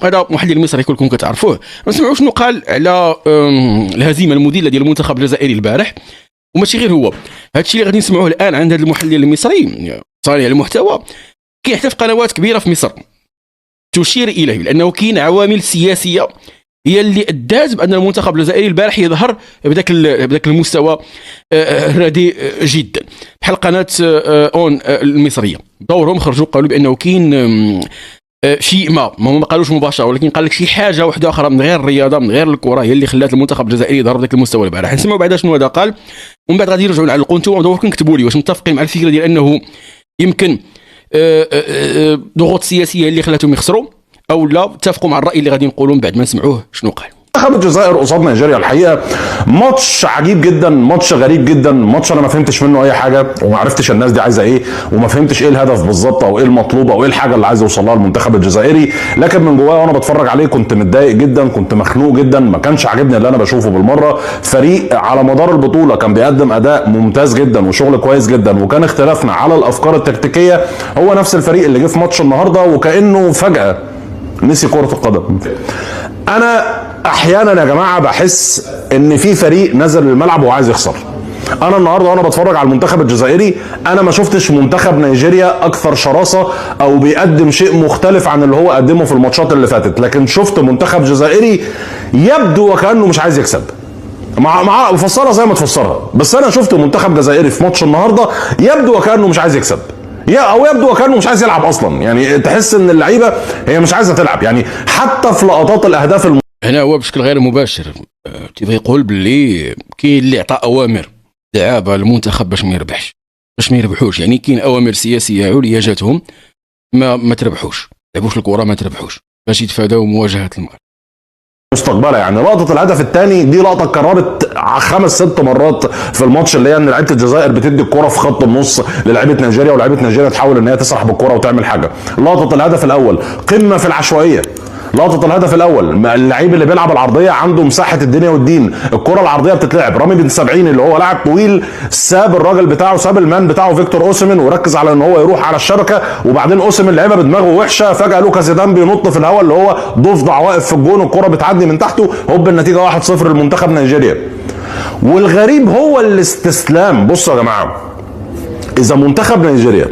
هذا محلل مصري كلكم كتعرفوه. نسمعوا شنو قال على الهزيمه المذله ديال المنتخب الجزائري البارح. وماشي غير هو، هذا الشيء اللي غادي نسمعوه الان عند هذا المحلل المصري صانع المحتوى كيحتف قنوات كبيره في مصر تشير اليه، لانه كاين عوامل سياسيه هي اللي ادات بان المنتخب الجزائري البارح يظهر بداك المستوى الرديء جدا، بحال قناه اون المصريه دورهم خرجوا قالوا بانه كاين شيء ما قالوش مباشره، ولكن قال لك شي حاجه واحده اخرى من غير الرياضه من غير الكره هي اللي خلات المنتخب الجزائري يظهر بداك المستوى البارح. نسمعوا بعدا شنو هذا قال، ومن بعد غادي يرجعوا نعلقوا نتوما ودوركم كتبوا لي واش متفقين مع الفكره ديال انه يمكن ضغوط سياسيه اللي خلاتهم يخسروا، او لا اتفقوا مع الراي اللي غادي نقولوا من بعد ما نسمعوه شنو قال. منتخب الجزائر قصاد نيجيريا الحقيقه ماتش عجيب جدا، ماتش غريب جدا، ماتش انا ما فهمتش منه اي حاجه، وما عرفتش الناس دي عايزه ايه، وما فهمتش ايه الهدف بالظبط او ايه المطلوب او ايه الحاجه اللي عايز يوصل لها المنتخب الجزائري. لكن من جوايا وانا بتفرج عليه كنت متضايق جدا، كنت مخنوق جدا، ما كانش عاجبني اللي انا بشوفه بالمره. فريق على مدار البطوله كان بيقدم اداء ممتاز جدا وشغل كويس جدا، وكان اختلافنا على الافكار التكتيكيه هو نفس الفريق اللي جه في ماتش النهارده وكانه فجاه نسي كره القدم. انا احيانا يا جماعه بحس ان في فريق نزل الملعب وعايز يخسر. انا النهارده وانا بتفرج على المنتخب الجزائري انا ما شفتش منتخب نيجيريا اكثر شراسه او بيقدم شيء مختلف عن اللي هو قدمه في الماتشات اللي فاتت، لكن شفت منتخب جزائري يبدو وكانه مش عايز يكسب. مع فسرها زي ما تفسرها، بس انا شفت منتخب جزائري في ماتش النهارده يبدو وكانه مش عايز يكسب، او يبدو وكانه مش عايز يلعب اصلا. يعني تحس ان اللعيبه هي مش عايزه تلعب، يعني حتى في لقطات الاهداف هنا هو بشكل غير مباشر تيبغي يقول باللي كاين اللي عطى اوامر دعابه المنتخب باش ما يربحش، باش ما يربحوش. يعني كاين اوامر سياسيه عليا جاتهم ما تربحوش، لعبوش الكره ما تربحوش باش يتفاداو مواجهه المغرب مستقبله. يعني لقطه الهدف الثاني دي لقطه اتكررت 5-6 مرات في الماتش، اللي هي ان لعيبه الجزائر بتدي الكره في خط النص للعيبه نيجيريا، ولاعيبه نيجيريا تحاول ان هي تسرح بالكره وتعمل حاجه. لقطه الهدف الاول قمه في العشوائيه. لقطه الهدف الاول اللعيب اللي بيلعب العرضيه عنده مساحه الدنيا والدين، الكره العرضيه بتتلعب، رامي بن سبعين اللي هو لاعب طويل ساب الراجل بتاعه، ساب المان بتاعه فيكتور اوسيمين وركز على ان هو يروح على الشبكه، وبعدين اوسيمين لعبها بدماغه وحشه، فجاه لوكاس زيدان بينط في الهواء اللي هو ضفدع واقف في الجون، الكره بتعدي من تحته، هوب النتيجه 1-0 لمنتخب نيجيريا. والغريب هو الاستسلام. بصوا يا جماعه، اذا منتخب نيجيريا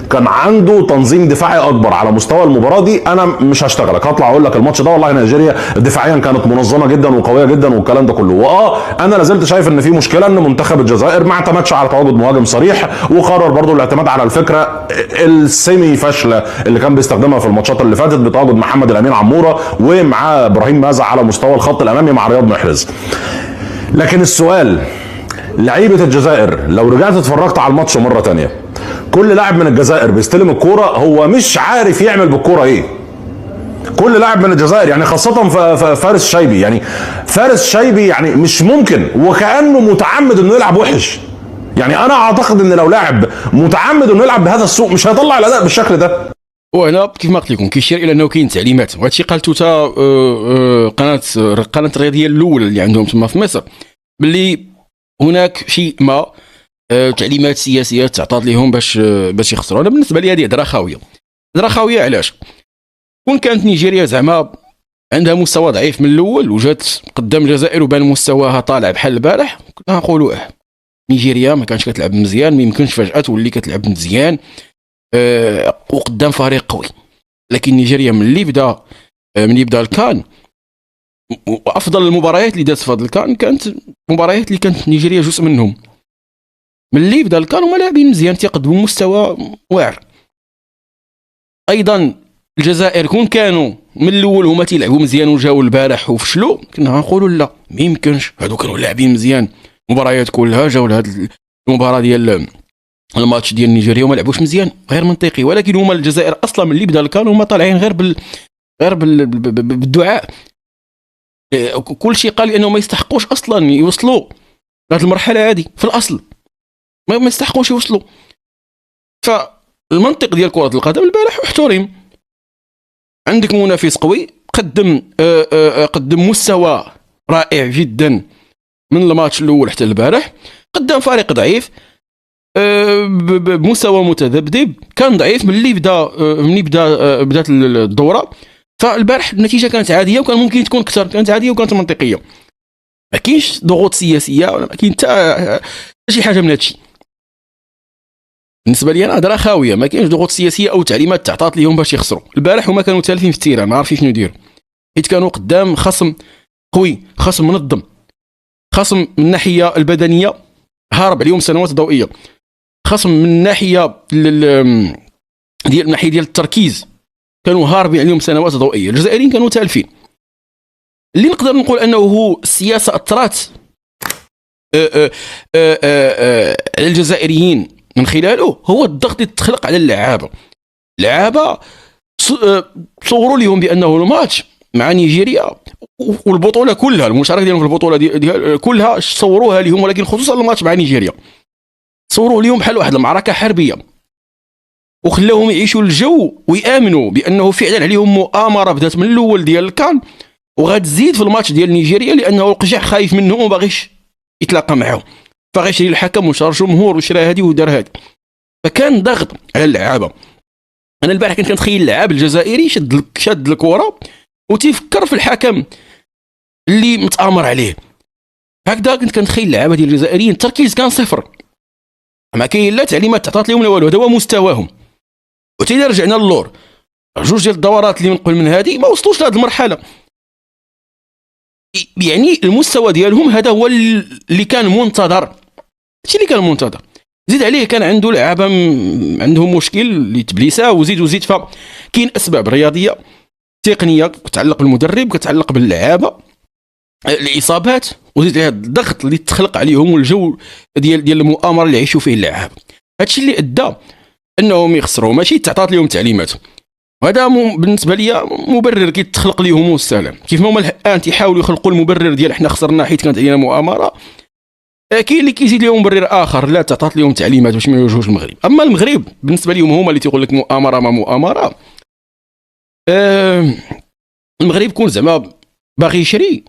كان عنده تنظيم دفاعي اكبر على مستوى المباراه دي انا مش هشتغلك، هطلع اقول لك الماتش ده والله نيجيريا دفاعيا كانت منظمه جدا وقويه جدا والكلام ده كله. انا لازلت شايف ان في مشكله ان منتخب الجزائر ما اعتمدش على تواجد مهاجم صريح، وقرر برضو الاعتماد على الفكره السيمي فاشله اللي كان بيستخدمها في الماتشات اللي فاتت بتواجد محمد الامين عموره ومع ابراهيم مازع على مستوى الخط الامامي مع رياض محرز. لكن السؤال، لعيبه الجزائر لو رجعت اتفرجت على الماتش مره تانية، كل لاعب من الجزائر بيستلم الكوره هو مش عارف يعمل بالكوره ايه. كل لاعب من الجزائر، يعني خاصه فارس شايبي، يعني فارس شايبي يعني مش ممكن، وكانه متعمد انه يلعب وحش. يعني انا اعتقد ان لو لاعب متعمد انه يلعب بهذا السوء مش هيطلع الاداء بالشكل ده. وهنا كيف ما قلت لكم كيشير الى انه كاين تعليمات، وهذا الشيء قالته تا قناه الرياضيه الاولى اللي عندهم تما في مصر، باللي هناك شيء ما تعليمات سياسيه تعطات لهم باش يخسروا. انا بالنسبه لي هذه هضره خاويه. علاش؟ كون كانت نيجيريا زعما عندها مستوى ضعيف من الاول وجات قدام الجزائر وبان مستواها طالع بحال البارح، كنا نقولوا نيجيريا ما كانش كتلعب مزيان، ما يمكنش فجاه تولي كتلعب مزيان وقدام فريق قوي. لكن نيجيريا ملي بدا الكان، وافضل المباريات اللي دازت في هذا الكان كانت مباريات اللي كانت نيجيريا جزء منهم. ملي بدا الكان هما لاعبين مزيان تيقدموا مستوى واعر. ايضا الجزائر كون كانوا من الاول هما تيلعبوا مزيان وجاوا البارح وفشلوا، كنا غنقولوا لا ما يمكنش، هادو كانوا لاعبين مزيان مباريات كلها جاوا لهاد المباراه ديال الماتش ديال نيجيريا وما لعبوش مزيان، غير منطقي. ولكن هما الجزائر اصلا ملي بدا الكان هما طالعين غير بالدعاء. كل شيء قال انه ما يستحقوش اصلا يوصلوا لهذه المرحله هذه، في الاصل ما يستحقوش يوصلوا. فالمنطق ديال كره القدم البارح احترم، عندك منافس قوي قدم مستوى رائع جدا من الماتش الاول حتى البارح، قدام فريق ضعيف بمستوى متذبذب، كان ضعيف ملي بدات الدوره، فالبارح النتيجه كانت عاديه وكان ممكن تكون اكثر، كانت عاديه وكانت منطقيه. ما كاينش ضغوط سياسيه ولا ما كاين حتى شي حاجه من هادشي. بالنسبه لي انا هضره خاويه، ما كاينش ضغوط سياسيه او تعليمات تعطات ليهم باش يخسروا. البارح هما كانوا تالفين في التيران، ما عارفين شنو يديروا، حيت كانوا قدام خصم قوي، خصم منظم، خصم من الناحيه البدنيه هارب عليهم سنوات ضوئيه، خصم من الناحيه ديال الناحيه ديال التركيز كانوا هاربين عليهم سنوات ضوئيه. الجزائريين كانوا تالفين. اللي نقدر نقول انه هو السياسه اثرت على الجزائريين من خلاله هو الضغط اللي تخلق على اللعابه. صوروا لهم بانه الماتش مع نيجيريا والبطوله كلها، المشاركه ديالهم في البطوله ديال كلها صوروها لهم، ولكن خصوصا الماتش مع نيجيريا صوروا لهم بحال واحد المعركه حربيه، وخلاهم يعيشوا الجو ويامنوا بانه فعلا عليهم مؤامره بدات من الاول ديال الكان وغتزيد في الماتش ديال نيجيريا، لانه القجع خايف منهم وما باغيش يتلاقى معهم، باغي يشري الحكم وشرى جمهور وشرى هذه ودار هذه. فكان ضغط على اللعابه. انا البارح كنت كنتخيل اللاعب الجزائري شاد الكره وتيفكر في الحكم اللي متآمر عليه. هكذا كنت كنتخيل اللعابه ديال الجزائريين التركيز كان صفر، ما كاين لا تعليمات تعطات لهم لا والو، هذا هو مستواهم. وتيلا رجعنا للور، جوج ديال الدورات اللي نقول من هذه ما وصلوش لهذه المرحله. يعني المستوى ديالهم هذا هو اللي كان منتظر، هادشي اللي كان منتظر. زيد عليه كان عنده لعابه عندهم مشكل اللي تبليسه، وزيد فكاين اسباب رياضيه تقنيه كتعلق بالمدرب كتعلق باللعابه، الاصابات، وزيد عليه الضغط اللي تخلق عليهم والجو ديال المؤامره اللي يعيشوا فيه اللعابه. هادشي اللي ادى انهم يخسروا، ماشي تعطات لهم تعليمات. وهذا بالنسبه لي مبرر كيتخلق لهم السلام. كيف ما هما الان تيحاولوا يخلقوا المبرر ديال حنا خسرنا حيت كانت علينا مؤامره، كاين اللي كيزيد لهم مبرر اخر، لا تعطات لهم تعليمات باش ما يواجهوش المغرب. اما المغرب بالنسبه لهم هما اللي تيقول لك مؤامره ما مؤامره. المغرب كون زعما باغي يشري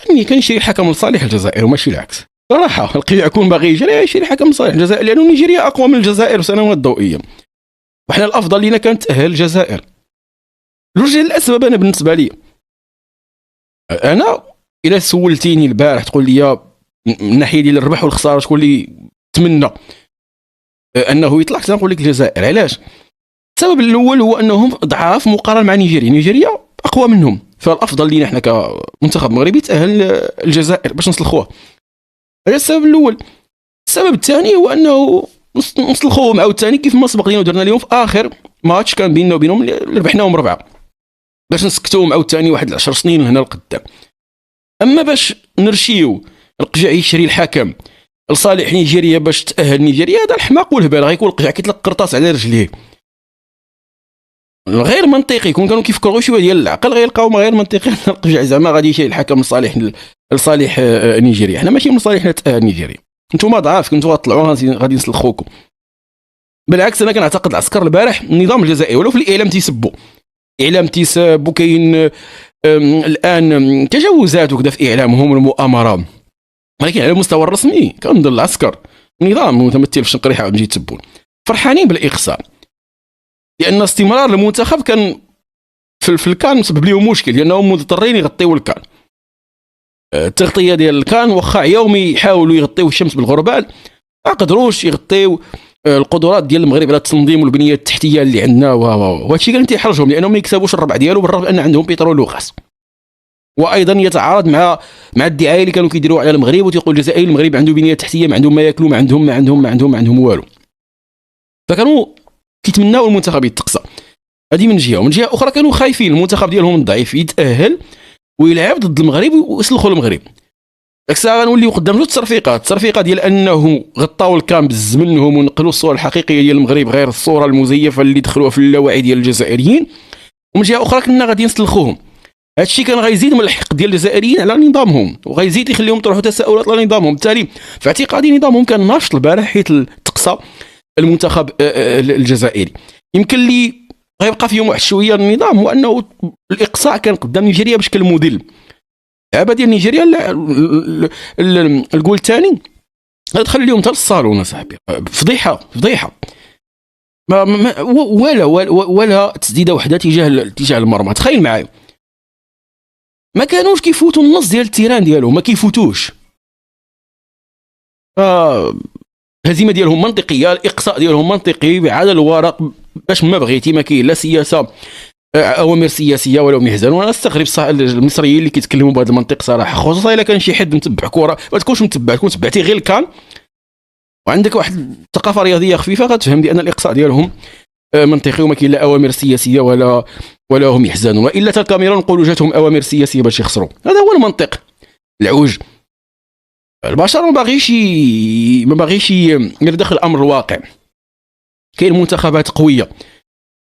كان يشري الحكم لصالح الجزائر وماشي العكس. صراحه القيع كون باغي يشري حكم لصالح الجزائر، لانه نيجيريا اقوى من الجزائر سنوات ضوئيه، وحنا الافضل لينا كانت تاهل الجزائر. جوج ديال الاسباب. انا بالنسبه لي انا الا سولتيني البارح تقول لي من الناحيه ديال الربح والخساره شكون اللي تمنى انه يطلع، كنقول لك الجزائر. علاش؟ السبب الاول هو انهم ضعاف مقارنه مع نيجيريا اقوى منهم، فالافضل لينا احنا كمنتخب مغربي تاهل الجزائر باش نسلخوها. هذا السبب الاول. السبب الثاني هو انه نسلخوهم عاوتاني كيف ما سبق لينا ودرنا لهم في اخر ماتش كان بيننا وبينهم اللي ربحناهم 4 باش نسكتوهم عاوتاني واحد 10 سنين هنا لقدام. اما باش نرشيو القجع يشري الحكم لصالح نيجيريا باش تاهل نيجيريا، هذا الحماق والهبال. غيكون القجع كيطلق قرطاس على رجليه، غير منطقي. كون كانوا كيفكروا شويه ديال العقل غيلقاو ما غير منطقي. القجع زعما غادي يشري الحكم لصالح نيجيريا. حنا ماشي من صالحنا تاهل نيجيريا، نتوما ضعاف، كنتو غطلعوا غادي نسلخوكم. بالعكس انا كنعتقد العسكر البارح النظام الجزائري ولو في الاعلام تيسبوا، اعلام تيسب، وكاين الان تجاوزات وكذا في اعلامهم المؤامره، ولكن على المستوى الرسمي كنظن العسكر النظام متمثل في شنقريحه ونجي تسبون فرحانين بالاخسار، لان استمرار المنتخب كان في الكان مسبب لهم مشكل، لانهم مضطرين يغطيوا الكان. التغطيه ديال الكان واخا يومي يحاولوا يغطيو الشمس بالغربال، ما قدروش يغطيو القدرات ديال المغرب على التنظيم والبنيه التحتيه اللي عندنا. وهادشي كان تيحرجهم لانهم ما يكسبوش الربع ديالو، بالرغم ان عندهم بترول وغاز. وايضا يتعارض مع الدعايه اللي كانوا كيديروا على المغرب وتيقول الجزائر المغرب عنده بنيه تحتيه، ما عندهم ما ياكلوا، ما عندهم والو. فكانوا كيتمناو المنتخب يتقصى. هذه من جهه، ومن جهه اخرى كانوا خايفين المنتخب ديالهم الضعيف يتاهل ويلعب ضد المغرب ويسلخوا المغرب. داك الساعه غنوليو قدام جوج التصرفيقه ديال انه غطاو الكام بز منهم ونقلوا الصوره الحقيقيه ديال المغرب غير الصوره المزيفه اللي دخلوها في اللاوعي ديال الجزائريين، ومن جهه اخرى كنا غادي نسلخوهم. هادشي كان غيزيد من الحقد ديال الجزائريين على نظامهم، وغيزيد يخليهم يطرحوا تساؤلات على نظامهم. بالتالي في اعتقادي نظامهم كان ناشط البارح حيت تقصى المنتخب الجزائري. يمكن لي غيبقى فيهم واحد شويه النظام، هو انه الاقصاء كان قدام نيجيريا بشكل مذل. اللعبه ديال نيجيريا الجول الثاني دخل لهم حتى للصالون صاحبي، فضيحه. ولا تسديده وحده تجاه المرمى. تخيل معايا، ما كانوش كيفوتوا النص ديال التيران ديالهم، ما كيفوتوش. الهزيمه ديالهم منطقيه، الاقصاء ديالهم منطقي على الورق، باش ما بغيتي ما كاين لا سياسه اوامر سياسيه ولا مهزل. وانا استغرب المصريين اللي كيتكلموا بهذا المنطق صراحه، خصوصا الا كان شي حد متبع كره. ما تكونش متبع، تكون تبعتي غير الكان وعندك واحد الثقافه رياضيه خفيفه، غتفهم بان الاقصاء ديالهم منطقي وما كاين لا اوامر سياسيه ولا هم يحزنون. والا حتى الكاميرون نقولوا جاتهم اوامر سياسيه باش يخسروا. هذا هو المنطق العوج. البشر ما باغيش يدخل الامر الواقع. كاين منتخبات قويه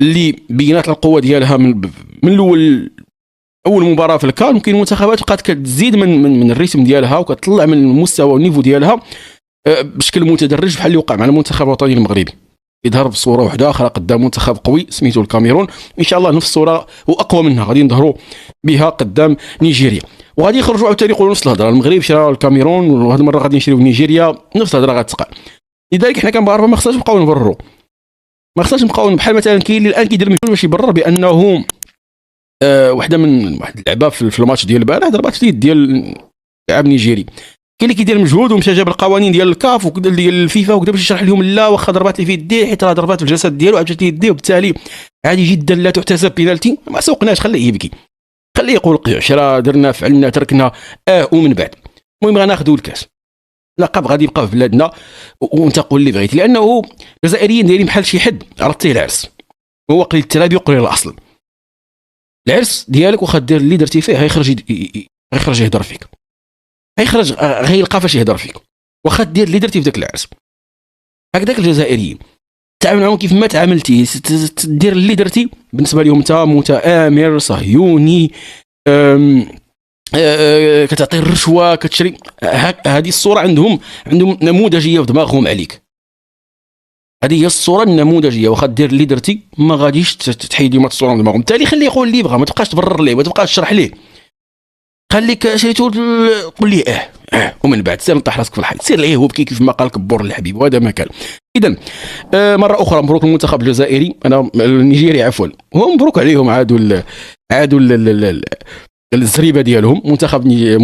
اللي بينات القوه ديالها من الاول، اول مباراه في الكان، وكاين منتخبات بقات كتزيد من الريتم ديالها وكتطلع من المستوى والنيفو ديالها بشكل متدرج، بحال اللي وقع مع المنتخب الوطني المغربي. يظهر بصوره واحده اخرى قدام منتخب قوي سميتو الكاميرون، ان شاء الله نفس الصوره واقوى منها غادي نظهروا بها قدام نيجيريا. وغادي يخرجوا عاوتاني يقولوا نفس الهضره، المغرب شرا الكاميرون وهذه المره غادي نشريو نيجيريا، نفس الهضره غتقال. لذلك حنا كمغاربه ما خصناش نبقاو نبرروا، ما خصناش نبقاو بحال مثلا كاين اللي الان كيدير مجهود باش يبرر بانه واحد اللعبه في الماتش ديال البارح ضربات في اليد ديال لاعب نيجيري. كاين اللي كيدير مجهود ومشى جاب القوانين ديال الكاف وديال الفيفا وكذا باش يشرح لهم لا واخا ضربات لي في يديه حيت راه ضربات في الجسد ديالو عجبت يديه وبالتالي عادي جدا لا تحتسب بينالتي. ما سوقناش، خليه يبكي، خليه يقول عشرة درنا فعلنا تركنا ومن بعد المهم غناخذوا الكاس. لقب غادي يبقى في بلادنا وانت قول اللي بغيتي، لانه الجزائريين دايرين بحال شي حد عرضتيه العرس، هو قليل التراب يقلل الاصل. العرس ديالك واخا دير اللي درتي فيه غيخرج يهضر فيك، غيخرج غيلقى فاش يهضر فيك واخا دير اللي درتي في ذاك العرس. هكذاك الجزائريين تعامل معهم كيف ما تعاملتي، دير اللي درتي بالنسبه لهم انت متآمر صهيوني، كتعطي الرشوه كتشري. هذه الصوره عندهم نموذجيه في دماغهم عليك. هذه هي الصوره النموذجيه، واخا دير اللي درتي ما غاديش تحيدي ما الصوره من دماغهم. بالتالي خليه يقول اللي يبغى، ما تبقاش تبرر ليه، ما تبقاش تشرح ليه، خليك شريتو قول لي ومن بعد سير نطيح راسك في الحيط، سير ليه هو بكي كيف ما قال كبور الحبيب. وهذا ما كان. اذا مره اخرى مبروك المنتخب الجزائري، انا النيجيري عفوا، هو مبروك عليهم، عادوا الزريبه ديالهم.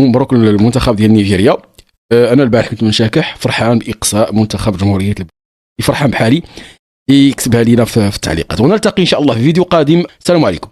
مبروك المنتخب ديال نيجيريا. انا البارح كنت منشكح فرحان باقصاء منتخب جمهوريه فرحان بحالي، يكتبها لينا في التعليقات. ونلتقي ان شاء الله في فيديو قادم. السلام عليكم.